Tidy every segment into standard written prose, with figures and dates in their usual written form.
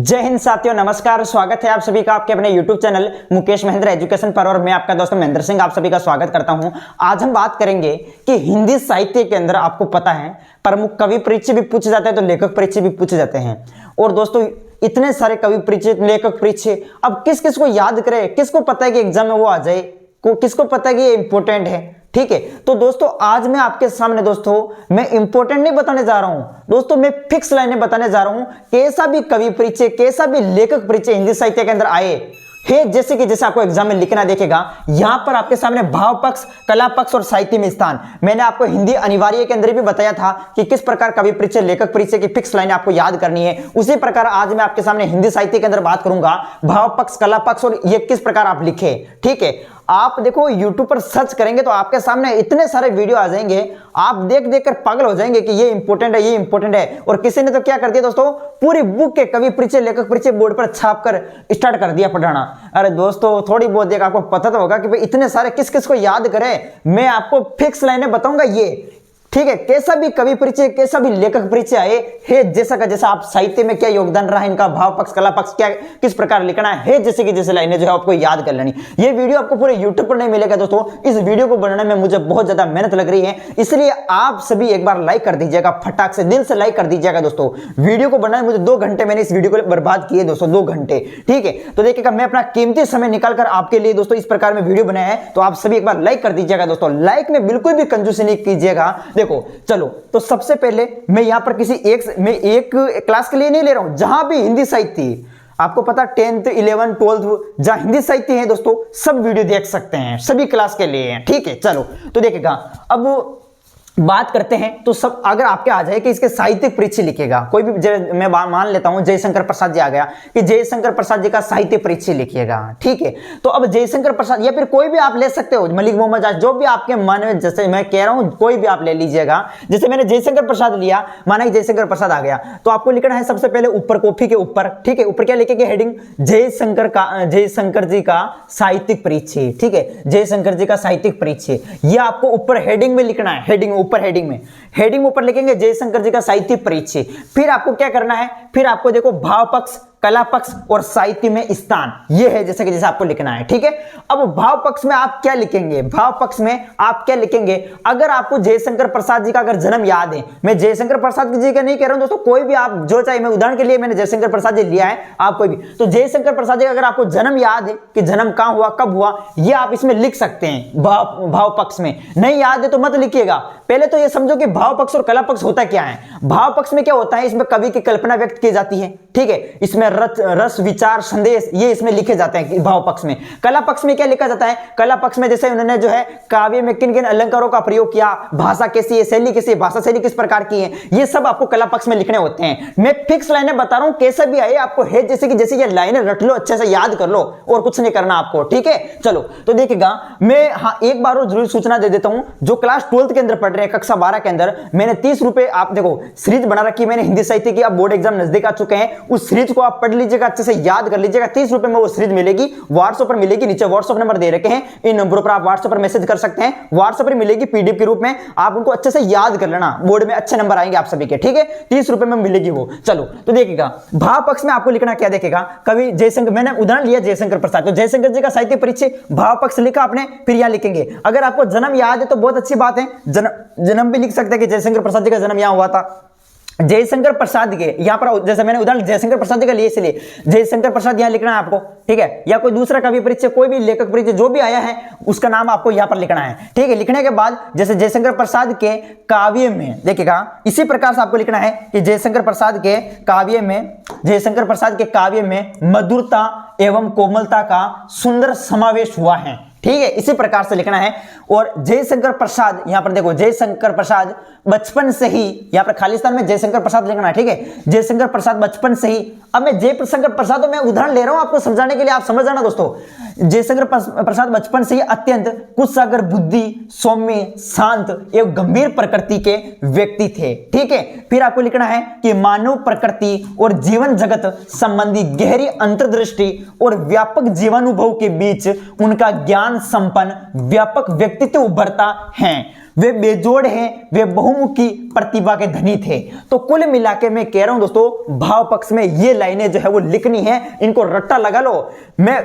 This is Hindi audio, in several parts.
जय हिंद साथियों, नमस्कार। स्वागत है आप सभी का आपके अपने YouTube channel Mukesh Mahendra education पर और मैं आपका दोस्त महेंद्र सिंह आप सभी का स्वागत करता हूं। आज हम बात करेंगे कि हिंदी साहित्य के अंदर आपको पता है प्रमुख कवि परिचय भी पूछे जाते हैं तो लेखक परिचय भी पूछे जाते हैं। और दोस्तों इतने सारे कवि परिचय, लेखक परिचय, अब किस किस को याद करें, किसको पता है कि एग्जाम में वो आ जाए, किसको पता है कि ये इंपॉर्टेंट है। ठीक है, तो दोस्तों आज मैं आपके सामने दोस्तों मैं इंपॉर्टेंट नहीं बताने जा रहा हूं दोस्तों, मैं फिक्स लाइनें बताने जा रहा हूं। कैसा भी कवि परिचय, कैसा भी लेखक परिचय हिंदी साहित्य के अंदर आए है, जैसे आपको एग्जाम में लिखना देखेगा, यहां पर आपके सामने भाव पक्ष, कला पक्ष और साहित्य में स्थान। मैंने आपको हिंदी अनिवार्य के अंदर भी बताया था कि किस प्रकार कवि परिचय, लेखक परिचय की फिक्स लाइन आपको याद करनी है। उसी प्रकार आज मैं आपके सामने हिंदी साहित्य के अंदर बात करूंगा भाव पक्ष, कला पक्ष और ये किस प्रकार आप लिखे। ठीक है, आप देखो YouTube पर सर्च करेंगे तो आपके सामने इतने सारे वीडियो आ जाएंगे, आप देख देख कर पागल हो जाएंगे कि ये इंपॉर्टेंट है, ये इंपॉर्टेंट है। और किसी ने तो क्या कर दिया दोस्तों, पूरी बुक के कवि परिचय, लेखक परिचय बोर्ड पर छाप कर स्टार्ट कर दिया पढ़ाना। अरे दोस्तों थोड़ी बहुत देख आपको पता तो होगा कि भाई इतने सारे किस किस को याद करें। मैं आपको फिक्स लाइनें बताऊंगा ये। ठीक है, कैसा भी कवि परिचय, कैसा भी लेखक परिचय आए है, जैसा का जैसा आप साहित्य में क्या योगदान रहा है इनका, भाव पक्ष, कला पक्ष क्या किस प्रकार लिखना है, जैसे कि जैसे लाइनें जो है आपको याद कर लेनी। ये वीडियो आपको पूरे YouTube पर नहीं मिलेगा दोस्तों। इस वीडियो को बनाने में मुझे बहुत ज्यादा मेहनत लग रही है, इसलिए आप सभी एक बार लाइक कर दीजिएगा, फटाक से दिल से लाइक कर दीजिएगा दोस्तों। वीडियो को बनाने में मुझे 2 घंटे मैंने इस वीडियो को बर्बाद किए दोस्तों, 2 घंटे। ठीक है, तो देखिएगा मैं अपना कीमती समय निकालकर आपके लिए दोस्तों इस प्रकार में वीडियो बनाया है, तो आप सभी एक बार लाइक कर दीजिएगा दोस्तों। लाइक में बिल्कुल भी कंजूसी नहीं कीजिएगा। देखो चलो, तो सबसे पहले मैं यहां पर किसी एक क्लास के लिए नहीं ले रहा हूं, जहां भी हिंदी साहित्य आपको पता 10th 11th 12th जहां हिंदी साहित्य है दोस्तों, सब वीडियो देख सकते हैं, सभी क्लास के लिए है। ठीक है, चलो तो देखिएगा अब बात करते हैं। तो सब अगर आपके आ जाए कि इसके साहित्यिक परिचय लिखेगा कोई भी, मैं मान लेता हूं जयशंकर प्रसाद जी आ गया कि जयशंकर प्रसाद जी का साहित्य परिचय लिखिएगा। ठीक है, तो अब जयशंकर प्रसाद या फिर कोई भी आप ले सकते हो, मलिक मोहम्मद आजाद, जो भी आपके मन में, जैसे मैं कह रहा हूं कोई भी आप ले लीजिएगा। जैसे मैंने जयशंकर प्रसाद लिया, माना कि जयशंकर प्रसाद आ गया, तो आपको लिखना है सबसे पहले ऊपर कॉपी के ऊपर। ठीक है, ऊपर क्या लिखेंगे, हेडिंग जयशंकर जी का साहित्यिक परिचय। ठीक है, जयशंकर जी का साहित्यिक परिचय, यह आपको ऊपर हेडिंग में लिखना है। हेडिंग ऊपर, हेडिंग ऊपर लिखेंगे जयशंकर जी का साहित्य परिचय। फिर आपको क्या करना है, फिर आपको देखो भाव पक्ष, कला पक्ष और साहित्य में स्थान, ये है जैसे कि जैसे आपको लिखना है। ठीक है, अब भाव पक्ष में आप क्या लिखेंगे, भाव पक्ष में आप क्या लिखेंगे, अगर आपको जयशंकर प्रसाद जी का अगर जन्म याद है, मैं जयशंकर प्रसाद जी का नहीं कह रहा हूं दोस्तों, कोई भी आप जो चाहे, मैं उदाहरण के लिए मैंने जयशंकर प्रसाद जी लिया है, आप कोई भी, तो जयशंकर प्रसाद जी का अगर आपको जन्म याद है कि जन्म कहां हुआ, कब हुआ, ये आप इसमें लिख सकते हैं भाव पक्ष में। नहीं याद है तो मत लिखिएगा। पहले तो ये समझो कि भाव पक्ष और कला पक्ष होता क्या है। भाव पक्ष में क्या होता है, इसमें कवि की कल्पना व्यक्त की जाती है। ठीक है, इसमें रस, विचार, संदेश ये इसमें लिखे जाते हैं भाव पक्ष में। कला पक्ष में क्या लिखा जाता है, कला पक्ष में जैसे उन्होंने जो है काव्य में किन किन अलंकारों का प्रयोग किया, भाषा कैसी है, शैली कैसी है, भाषा शैली किस प्रकार की है, ये सब आपको कला पक्ष में लिखने होते हैं। मैं फिक्स लाइनें बता रहा हूं, कैसे भी आए आपको है जैसे कि जैसे ये लाइनें रट लो, अच्छे से याद कर लो और कुछ नहीं करना आपको। ठीक है, चलो तो देखिएगा मैं एक बार और जरूर सूचना दे देता हूं, जो क्लास 12th के अंदर पढ़ रहे हैं, कक्षा 12 के अंदर, मैंने 30 रुपए, आप देखो सीरीज बना रखी है मैंने हिंदी साहित्य की, अब बोर्ड एग्जाम नजदीक आ चुके हैं, उस सीरीज को आप पढ़ लीजिएगा, अच्छे से याद कर लीजिएगा। 30 रुपए में वो सीरीज मिलेगी, व्हाट्सएप पर मिलेगी, नीचे व्हाट्सएप नंबर दे रखे हैं, इन नंबरों पर आप व्हाट्सएप पर मैसेज कर सकते हैं, व्हाट्सएप पर मिलेगी पीडीएफ के रूप में, आप उनको अच्छे से याद कर लेना, बोर्ड में अच्छे नंबर आएंगे आप सभी के। ठीक है, 30 रुपए में मिलेगी वो। चलो तो देखिएगा भाव पक्ष में आपको लिखना क्या, देखेगा कवि जयशंकर, मैंने उदाहरण लिया जयशंकर प्रसाद, तो जयशंकर जी का साहित्य परिचय, भाव पक्ष लिखा आपने, फिर यहां लिखेंगे। अगर आपको जन्म याद है तो बहुत अच्छी बात है, जन्म भी लिख सकते हैं कि जयशंकर प्रसाद जी का जन्म यहां हुआ था। जयशंकर प्रसाद के यहां पर, जैसे मैंने उदाहरण जयशंकर प्रसाद का लिए, इसलिए जयशंकर प्रसाद यहां लिखना है आपको। ठीक है, या कोई दूसरा कवि परिचय, कोई भी लेखक परिचय जो भी आया है उसका नाम आपको यहां पर लिखना है। ठीक है, लिखने के बाद जैसे जयशंकर प्रसाद के काव्य में, देखिएगा इसी प्रकार से आपको लिखना है कि जयशंकर प्रसाद के काव्य में, जयशंकर प्रसाद के काव्य में मधुरता एवं कोमलता का सुंदर समावेश हुआ है। ठीक है, इसी प्रकार से लिखना है। और जयशंकर प्रसाद, यहां पर देखो जयशंकर प्रसाद बचपन से ही, यहां पर खालिस्तान में जयशंकर प्रसाद लिखना है। ठीक है, जयशंकर प्रसाद बचपन से ही, अब मैं जयशंकर प्रसाद तो मैं उदाहरण ले रहा हूं आपको समझाने के लिए, आप समझ जाना दोस्तों। जयशंकर प्रसाद बचपन से ही अत्यंत कुशाग्र बुद्धि, सौम्य, शांत एवं गंभीर प्रकृति के व्यक्ति थे। ठीक है, फिर आपको लिखना है कि मानव प्रकृति और जीवन जगत संबंधी गहरी अंतर्दृष्टि और व्यापक जीवानुभव के बीच उनका ज्ञान संपन्न व्यापक व्यक्तित्व उभरता है। वे बेजोड़ हैं, वे बहुमुखी प्रतिभा के धनी थे। तो कुल मिला के मैं कह रहा हूं दोस्तों, भाव पक्ष में ये लाइनें जो है वो लिखनी है, इनको रट्टा लगा लो। मैं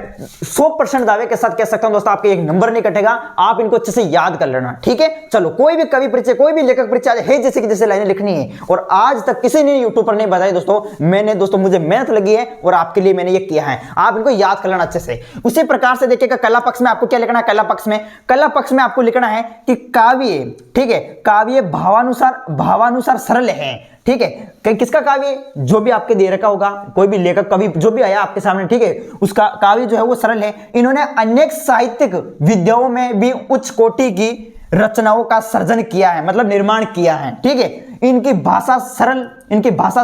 100% दावे के साथ कह सकता हूं दोस्तों, आपके एक नंबर नहीं कटेगा, आप इनको अच्छे से याद कर लेना, ठीक है। चलो, कोई भी कवि परिचय, कोई भी लेखक परिचय है जैसे कि जैसे लाइनें लिखनी है, और आज तक किसी ने यूट्यूब पर नहीं बताई दोस्तों, मैंने दोस्तों, मुझे मेहनत लगी है और आपके लिए मैंने ये किया है, आप इनको याद कर लेना अच्छे से। उसी प्रकार से देखिएगा कला पक्ष में आपको क्या लिखना है। कला पक्ष में आपको लिखना है कि काव्य, ठीक है, काव्य भावानुसार सरल है, ठीक है। किसका काव्य? जो भी आपके दे रखा होगा, कोई भी लेखक कवि जो भी आया आपके सामने, ठीक है, उसका काव्य जो है वो सरल है। इन्होंने अनेक साहित्यिक विद्याओं में भी उच्च कोटि की रचनाओं का सर्जन किया है, मतलब निर्माण किया है, ठीक है। इनकी भाषा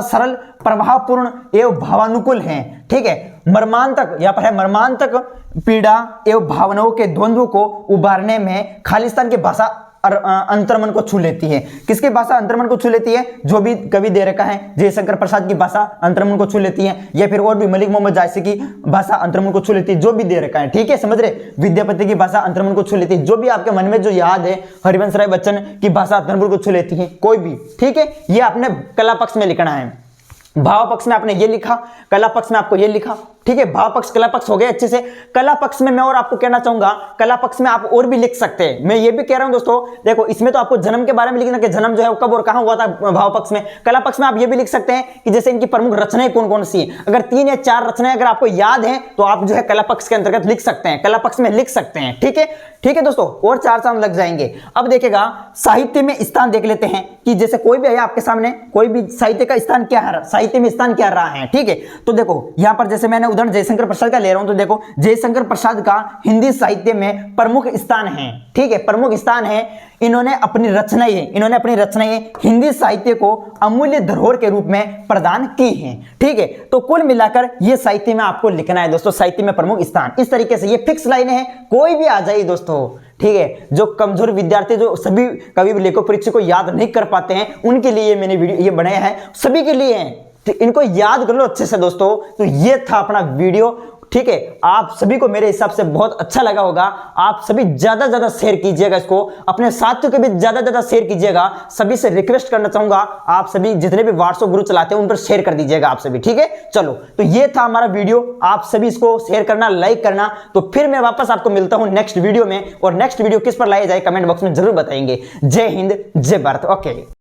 सरल, प्रभावपूर्ण एवं भावानुकूल है, ठीक है। मर्मांतक, यहाँ पर है मर्मांतक पीड़ा एवं भावनाओं के द्वंद्व को उबारने में खालिस्तान की भाषा अंतर्मन को छू लेती है। किसकी भाषा अंतर्मन को छू लेती है? जो भी कवि दे रखा है, जयशंकर प्रसाद की भाषा अंतर्मन को छू लेती है, या फिर और भी मलिक मोहम्मद जायसी की भाषा अंतर्मन को छू लेती है, जो भी दे रखा है, ठीक है, समझ रहे। विद्यापति की भाषा अंतर्मन को छू लेती है, जो भी आपके मन में जो याद है, हरिवंश राय बच्चन की भाषा अंतर्मन को छू लेती है, कोई भी, ठीक है। ये आपने कला पक्ष में लिखना है। भाव पक्ष में आपने ये लिखा, कला पक्ष में आपको ये लिखा, ठीक है। भाव पक्ष कला पक्ष हो गया अच्छे से। कला पक्ष में मैं और आपको कहना चाहूंगा, कला पक्ष में आप और भी लिख सकते हैं। मैं ये भी कह रहा हूं दोस्तों, देखो इसमें तो आपको जन्म के बारे में लिखना कि जन्म जो है वो कब और कहां हुआ था भाव पक्ष में। कला पक्ष में आप ये भी लिख सकते हैं कि जैसे इनकी प्रमुख रचनाएं कौन कौन सी है। अगर 3 या 4 रचनाएं अगर आपको याद है तो आप जो है कला पक्ष के अंतर्गत लिख सकते हैं, कला पक्ष में लिख सकते हैं, ठीक है, ठीक है दोस्तों। और 4 चांद लग जाएंगे। अब देखिएगा साहित्य में स्थान देख लेते हैं कि जैसे कोई भी है आपके सामने, कोई भी साहित्य का स्थान क्या है, साहित्य में स्थान क्या रहा है, ठीक है। तो देखो यहां पर जैसे मैंने उदाहरण जयशंकर प्रसाद ले रहा हूं, तो देखो जयशंकर प्रसाद का हिंदी साहित्य में प्रमुख स्थान है, ठीक है, प्रमुख स्थान है। इन्होंने अपनी रचनाएं हिंदी साहित्य को अमूल्य धरोहर के रूप में प्रदान की हैं, ठीक है। तो कुल मिलाकर ये साहित्य में आपको लिखना है दोस्तों, साहित्य में प्रमुख स्थान। इस तरीके से ये फिक्स लाइनें हैं, कोई भी आ जाए दोस्तों, ठीक है। जो कमजोर विद्यार्थी, जो सभी कवि लेखक परीक्षा को याद नहीं कर पाते हैं, उनके लिए मैंने वीडियो ये बनाया है, सभी के लिए हैं, इनको याद कर लो अच्छे से दोस्तों। तो ये था अपना वीडियो, ठीक है। आप सभी को मेरे हिसाब से बहुत अच्छा लगा होगा। आप सभी ज्यादा शेयर कीजिएगा इसको, अपने साथियों के भी ज्यादा शेयर कीजिएगा। सभी से रिक्वेस्ट करना चाहूंगा, आप सभी जितने भी व्हाट्सएप ग्रुप चलाते हैं उन पर शेयर कर दीजिएगा आप सभी, ठीक है। चलो, तो ये था हमारा वीडियो, आप सभी इसको शेयर करना, लाइक करना। तो फिर मैं वापस आपको मिलता हूं नेक्स्ट वीडियो में, और नेक्स्ट वीडियो किस पर लाया जाए कमेंट बॉक्स में जरूर बताएंगे। जय हिंद, जय भारत। ओके।